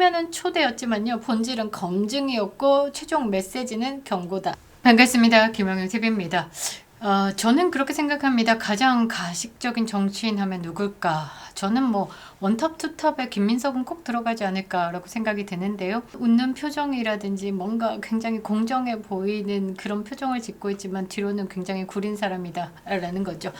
표면은 초대였지만요. 본질은 검증이었고 최종 메시지는 경고다. 반갑습니다. 김영윤TV입니다. 저는 그렇게 생각합니다. 가장 가식적인 정치인 하면 누굴까? 저는 뭐 원탑 투탑에 김민석은 꼭 들어가지 않을까라고 생각이 드는데요. 웃는 표정이라든지 뭔가 굉장히 공정해 보이는 그런 표정을 짓고 있지만 뒤로는 굉장히 구린 사람이다 라는 거죠.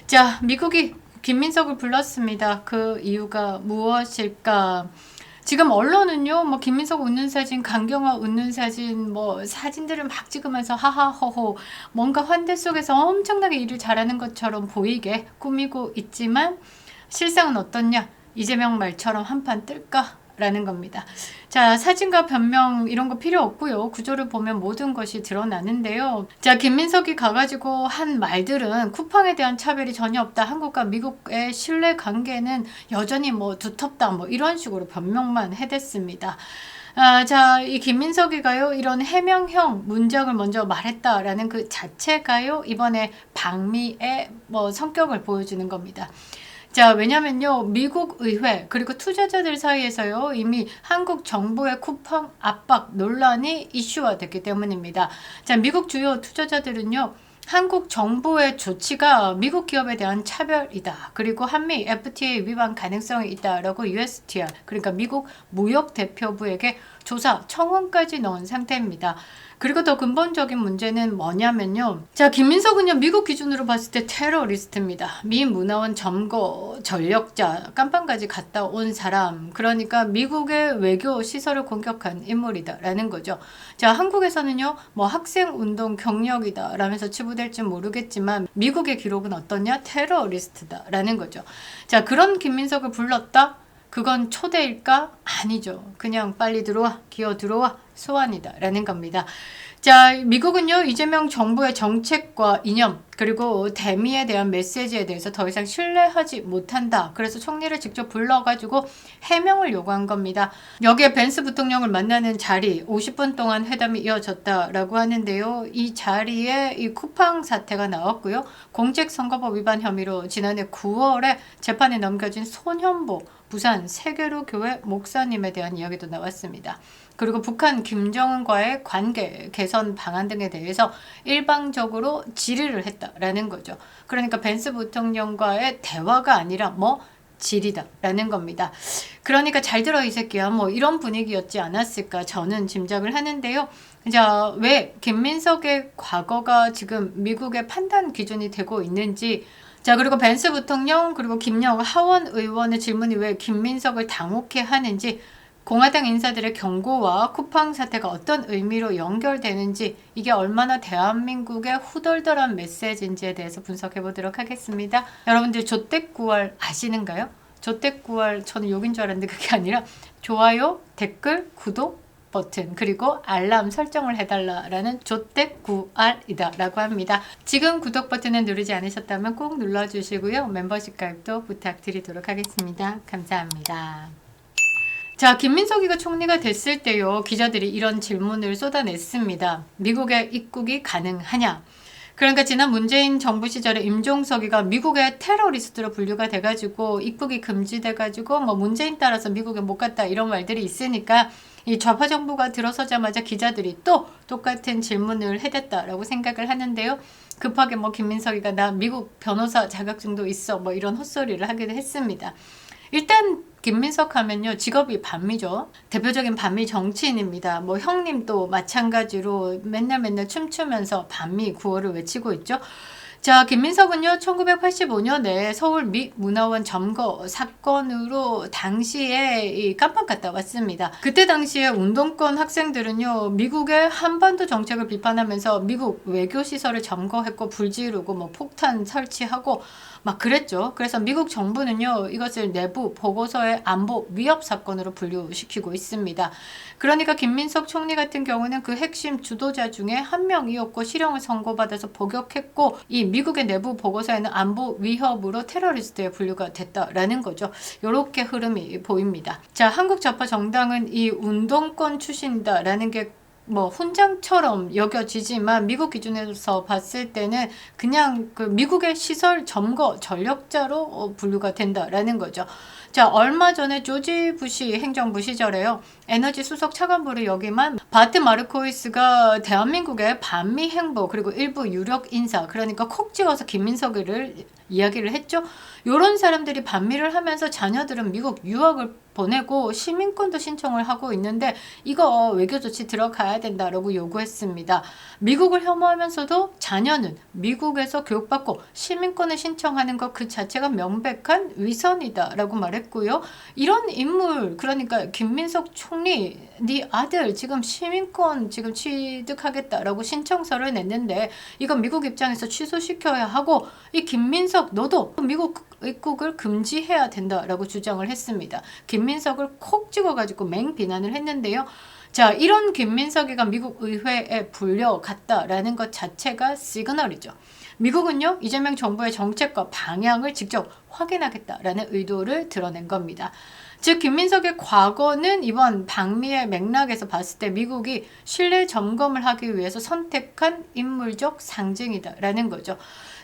자, 미국이 김민석을 불렀습니다. 그 이유가 무엇일까? 지금 언론은요, 뭐 김민석 웃는 사진, 강경화 웃는 사진, 뭐 사진들을 막 찍으면서 하하호호 뭔가 환대 속에서 엄청나게 일을 잘하는 것처럼 보이게 꾸미고 있지만 실상은 어떻냐? 이재명 말처럼 한판 뜰까? 라는 겁니다. 자, 사진과 변명 이런 거 필요 없고요. 구조를 보면 모든 것이 드러나는데요. 자, 김민석이 가가지고 한 말들은 쿠팡에 대한 차별이 전혀 없다. 한국과 미국의 신뢰 관계는 여전히 뭐 두텁다. 뭐 이런 식으로 변명만 해댔습니다. 자, 이 김민석이가요, 이런 해명형 문장을 먼저 말했다라는 그 자체가요, 이번에 방미의 뭐 성격을 보여주는 겁니다. 자, 왜냐면요, 미국 의회 그리고 투자자들 사이에서요, 이미 한국 정부의 쿠팡 압박 논란이 이슈화됐기 때문입니다. 자, 미국 주요 투자자들은요, 한국 정부의 조치가 미국 기업에 대한 차별이다. 그리고 한미 FTA 위반 가능성이 있다라고 USTR, 그러니까 미국 무역대표부에게 조사 청원까지 넣은 상태입니다. 그리고 더 근본적인 문제는 뭐냐면요. 자, 김민석은요, 미국 기준으로 봤을 때 테러리스트입니다. 미 문화원 점거 전력자, 깜빵까지 갔다 온 사람, 그러니까 미국의 외교 시설을 공격한 인물이다라는 거죠. 자, 한국에서는요, 뭐 학생운동 경력이다 라면서 치부될지 모르겠지만 미국의 기록은 어떠냐? 테러리스트다라는 거죠. 자, 그런 김민석을 불렀다? 그건 초대일까? 아니죠. 그냥 빨리 들어와, 기어 들어와, 소환이다 라는 겁니다. 자, 미국은요, 이재명 정부의 정책과 이념 그리고 대미에 대한 메시지에 대해서 더 이상 신뢰하지 못한다. 그래서 총리를 직접 불러가지고 해명을 요구한 겁니다. 여기에 벤스 부통령을 만나는 자리 50분 동안 회담이 이어졌다라고 하는데요. 이 자리에 이 쿠팡 사태가 나왔고요. 공직선거법 위반 혐의로 지난해 9월에 재판에 넘겨진 손현보 부산 세계로 교회 목사님에 대한 이야기도 나왔습니다. 그리고 북한 김정은과의 관계 개선 방안 등에 대해서 일방적으로 질의를 했다라는 거죠. 그러니까 벤스 부통령과의 대화가 아니라 뭐 질이다라는 겁니다. 그러니까 잘 들어 이 새끼야, 뭐 이런 분위기였지 않았을까 저는 짐작을 하는데요. 자, 왜 김민석의 과거가 지금 미국의 판단 기준이 되고 있는지, 자, 그리고 벤스 부통령 그리고 김영 하원 의원의 질문이 왜 김민석을 당혹해 하는지, 공화당 인사들의 경고와 쿠팡 사태가 어떤 의미로 연결되는지, 이게 얼마나 대한민국의 후덜덜한 메시지인지에 대해서 분석해 보도록 하겠습니다. 여러분들 조댓구알 아시는가요? 조댓구알, 저는 욕인 줄 알았는데 그게 아니라 좋아요, 댓글, 구독 버튼 그리고 알람 설정을 해달라라는 조댓구알이다 라고 합니다. 지금 구독 버튼을 누르지 않으셨다면 꼭 눌러주시고요. 멤버십 가입도 부탁드리도록 하겠습니다. 감사합니다. 자, 김민석이가 총리가 됐을 때요, 기자들이 이런 질문을 쏟아냈습니다. 미국에 입국이 가능하냐? 그러니까 지난 문재인 정부 시절에 임종석이가 미국의 테러리스트로 분류가 돼가지고 입국이 금지돼가지고 뭐 문재인 따라서 미국에 못 갔다 이런 말들이 있으니까 이 좌파 정부가 들어서자마자 기자들이 또 똑같은 질문을 해댔다라고 생각을 하는데요. 급하게 뭐 김민석이가 나 미국 변호사 자격증도 있어 뭐 이런 헛소리를 하기도 했습니다. 일단 김민석 하면요, 직업이 반미죠. 대표적인 반미 정치인입니다. 뭐 형님도 마찬가지로 맨날 춤추면서 반미 구호를 외치고 있죠. 자, 김민석은요, 1985년에 서울 미 문화원 점거 사건으로 당시에 이 깜빵 갔다 왔습니다. 그때 당시에 운동권 학생들은요, 미국의 한반도 정책을 비판하면서 미국 외교시설을 점거했고 불 지르고 뭐 폭탄 설치하고 막 그랬죠. 그래서 미국 정부는요, 이것을 내부 보고서의 안보 위협 사건으로 분류시키고 있습니다. 그러니까 김민석 총리 같은 경우는 그 핵심 주도자 중에 한 명이었고 실형을 선고받아서 복역했고, 이 미국의 내부 보고서에는 안보 위협으로 테러리스트에 분류가 됐다라는 거죠. 이렇게 흐름이 보입니다. 자, 한국 좌파 정당은 이 운동권 출신이다라는 게 뭐 훈장처럼 여겨지지만 미국 기준에서 봤을 때는 그냥 그 미국의 시설 점거 전력자로 분류가 된다라는 거죠. 자, 얼마 전에 조지 부시 행정부 시절에요. 에너지 수석 차관보를 역임한 바트 마르코이스가 대한민국의 반미 행보 그리고 일부 유력 인사 그러니까 콕 찍어서 김민석을 이야기를 했죠. 이런 사람들이 반미를 하면서 자녀들은 미국 유학을 보내고 시민권도 신청을 하고 있는데 이거 외교 조치 들어가야 된다라고 요구했습니다. 미국을 혐오하면서도 자녀는 미국에서 교육받고 시민권을 신청하는 것 그 자체가 명백한 위선이다라고 말했고요. 이런 인물 그러니까 김민석 총리 네 아들 지금 시민권 지금 취득하겠다라고 신청서를 냈는데 이건 미국 입장에서 취소시켜야 하고 이 김민석 너도 미국 입국을 금지해야 된다라고 주장을 했습니다. 김민석을 콕 찍어가지고 맹비난을 했는데요. 자, 이런 김민석이가 미국 의회에 불려갔다라는 것 자체가 시그널이죠. 미국은요, 이재명 정부의 정책과 방향을 직접 확인하겠다라는 의도를 드러낸 겁니다. 즉 김민석의 과거는 이번 방미의 맥락에서 봤을 때 미국이 신뢰 점검을 하기 위해서 선택한 인물적 상징이다라는 거죠.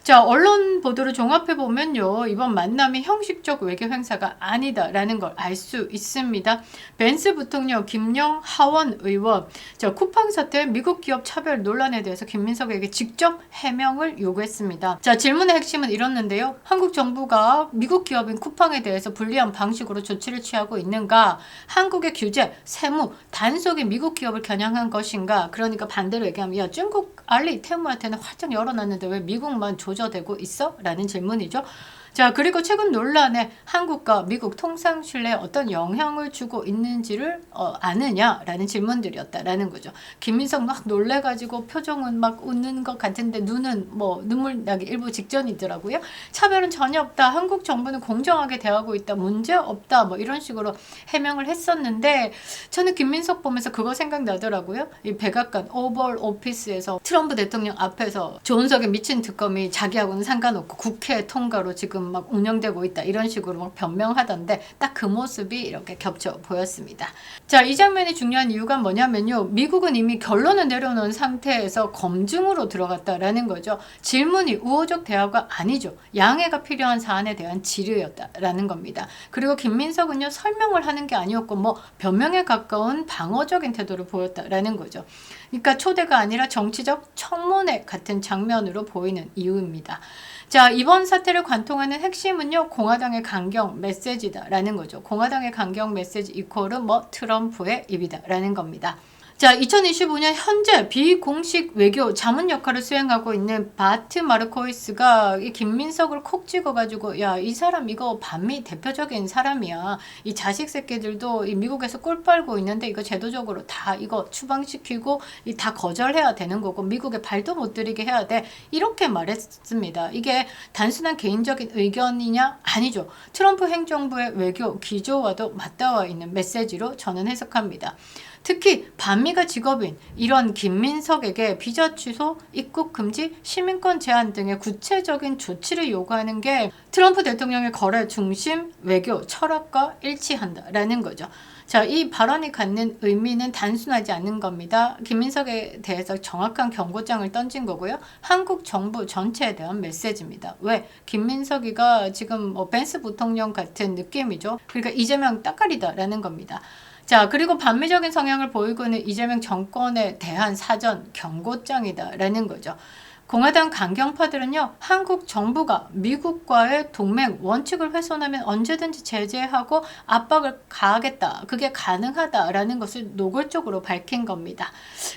자, 언론 보도를 종합해 보면요, 이번 만남이 형식적 외교 행사가 아니다라는 걸 알 수 있습니다. 벤스 부통령, 김영 하원 의원, 자, 쿠팡 사태 미국 기업 차별 논란에 대해서 김민석에게 직접 해명을 요구했습니다. 자, 질문의 핵심은 이렇는데요. 한국 정부가 미국 기업인 쿠팡에 대해서 불리한 방식으로 조치를 취하고 있는가? 한국의 규제, 세무, 단속이 미국 기업을 겨냥한 것인가? 그러니까 반대로 얘기하면 야, 중국 알리 테무한테는 활짝 열어놨는데 왜 미국만 조져대고 있어? 라는 질문이죠. 자, 그리고 최근 논란에 한국과 미국 통상 신뢰에 어떤 영향을 주고 있는지를 아느냐라는 질문들이었다라는 거죠. 김민석 막 놀래가지고 표정은 막 웃는 것 같은데 눈은 뭐 눈물 나기 일부 직전이더라고요. 차별은 전혀 없다. 한국 정부는 공정하게 대하고 있다. 문제 없다. 뭐 이런 식으로 해명을 했었는데 저는 김민석 보면서 그거 생각나더라고요. 이 백악관 오벌 오피스에서 트럼프 대통령 앞에서 조은석의 미친 특검이 자기하고는 상관없고 국회 통과로 지금 막 운영되고 있다 이런 식으로 막 변명하던데 딱 그 모습이 이렇게 겹쳐 보였습니다. 자, 이 장면이 중요한 이유가 뭐냐면요, 미국은 이미 결론을 내려놓은 상태에서 검증으로 들어갔다라는 거죠. 질문이 우호적 대화가 아니죠. 양해가 필요한 사안에 대한 질의였다라는 겁니다. 그리고 김민석은요, 설명을 하는 게 아니었고 뭐 변명에 가까운 방어적인 태도를 보였다라는 거죠. 그러니까 초대가 아니라 정치적 청문회 같은 장면으로 보이는 이유입니다. 자, 이번 사태를 관통하는 핵심은요, 공화당의 강경 메시지다라는 거죠. 공화당의 강경 메시지 이퀄은 뭐 트럼프의 입이다라는 겁니다. 자, 2025년 현재 비공식 외교 자문 역할을 수행하고 있는 바트 마르코이스가 이 김민석을 콕 찍어가지고 야, 이 사람 이거 반미 대표적인 사람이야. 이 자식 새끼들도 이 미국에서 꿀 빨고 있는데 이거 제도적으로 다 이거 추방시키고 이 다 거절해야 되는 거고 미국에 발도 못 들이게 해야 돼. 이렇게 말했습니다. 이게 단순한 개인적인 의견이냐? 아니죠. 트럼프 행정부의 외교 기조와도 맞닿아 있는 메시지로 저는 해석합니다. 특히 반미가 직업인 이런 김민석에게 비자 취소, 입국 금지, 시민권 제한 등의 구체적인 조치를 요구하는 게 트럼프 대통령의 거래 중심 외교 철학과 일치한다라는 거죠. 자, 이 발언이 갖는 의미는 단순하지 않은 겁니다. 김민석에 대해서 정확한 경고장을 던진 거고요. 한국 정부 전체에 대한 메시지입니다. 왜? 김민석이가 지금 뭐 벤스 부통령 같은 느낌이죠. 그러니까 이재명 따까리다라는 겁니다. 자, 그리고 반미적인 성향을 보이고 있는 이재명 정권에 대한 사전 경고장이다라는 거죠. 공화당 강경파들은요, 한국 정부가 미국과의 동맹 원칙을 훼손하면 언제든지 제재하고 압박을 가하겠다. 그게 가능하다라는 것을 노골적으로 밝힌 겁니다.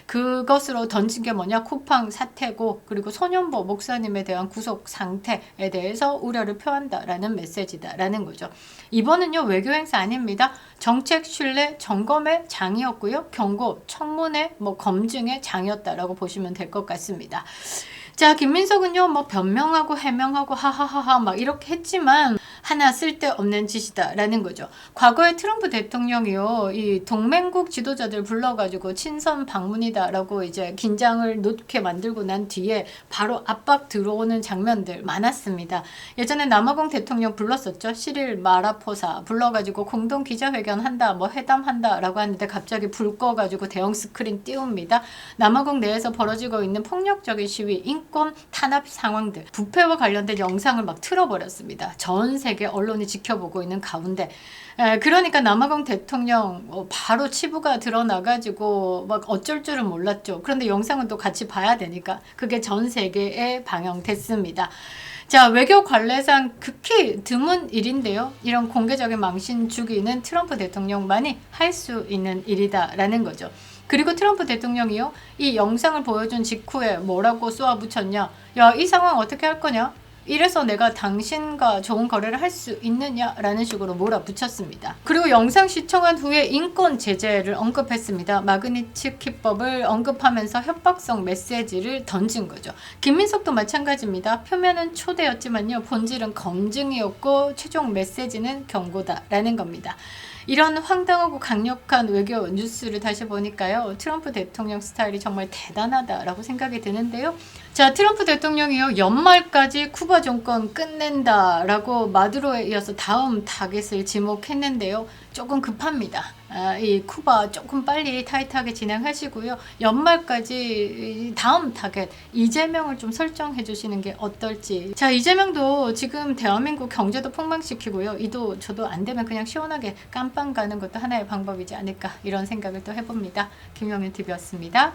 그것으로 던진 게 뭐냐? 쿠팡 사태고, 그리고 손현보 목사님에 대한 구속 상태에 대해서 우려를 표한다라는 메시지다라는 거죠. 이번은요, 외교 행사 아닙니다. 정책 신뢰 점검의 장이었고요. 경고, 청문회, 검증의 장이었다라고 보시면 될 것 같습니다. 자, 김민석은요, 변명하고 해명하고 하하하하 막 이렇게 했지만 하나 쓸데없는 짓이다라는 거죠. 과거에 트럼프 대통령이요, 이 동맹국 지도자들 불러가지고 친선 방문이다라고 이제 긴장을 놓게 만들고 난 뒤에 바로 압박 들어오는 장면들 많았습니다. 예전에 남아공 대통령 불렀었죠. 시릴 마라포사 불러가지고 공동 기자회견 한다, 뭐 회담한다라고 하는데 갑자기 불 꺼가지고 대형 스크린 띄웁니다. 남아공 내에서 벌어지고 있는 폭력적인 시위, 인권 탄압 상황들, 부패와 관련된 영상을 막 틀어버렸습니다. 전 세계 언론이 지켜보고 있는 가운데 그러니까 남아공 대통령 바로 치부가 드러나가지고 막 어쩔 줄은 몰랐죠. 그런데 영상은 또 같이 봐야 되니까 그게 전 세계에 방영됐습니다. 자, 외교 관례상 극히 드문 일인데요. 이런 공개적인 망신 주기는 트럼프 대통령만이 할 수 있는 일이다라는 거죠. 그리고 트럼프 대통령이요, 이 영상을 보여준 직후에 뭐라고 쏘아붙였냐? 야, 이 상황 어떻게 할 거냐? 이래서 내가 당신과 좋은 거래를 할 수 있느냐라는 식으로 몰아붙였습니다. 그리고 영상 시청한 후에 인권 제재를 언급했습니다. 마그니츠키법을 언급하면서 협박성 메시지를 던진 거죠. 김민석도 마찬가지입니다. 표면은 초대였지만요, 본질은 검증이었고 최종 메시지는 경고다라는 겁니다. 이런 황당하고 강력한 외교 뉴스를 다시 보니까요, 트럼프 대통령 스타일이 정말 대단하다라고 생각이 드는데요. 자, 트럼프 대통령이요, 연말까지 쿠바 정권 끝낸다라고 마두로에 이어서 다음 타겟을 지목했는데요. 조금 급합니다. 이 쿠바 조금 빨리 타이트하게 진행하시고요. 연말까지 다음 타겟 이재명을 좀 설정해 주시는 게 어떨지. 자, 이재명도 지금 대한민국 경제도 폭망시키고요. 이도 저도 안 되면 그냥 시원하게 깜빵 가는 것도 하나의 방법이지 않을까, 이런 생각을 또 해봅니다. 김용민 TV였습니다.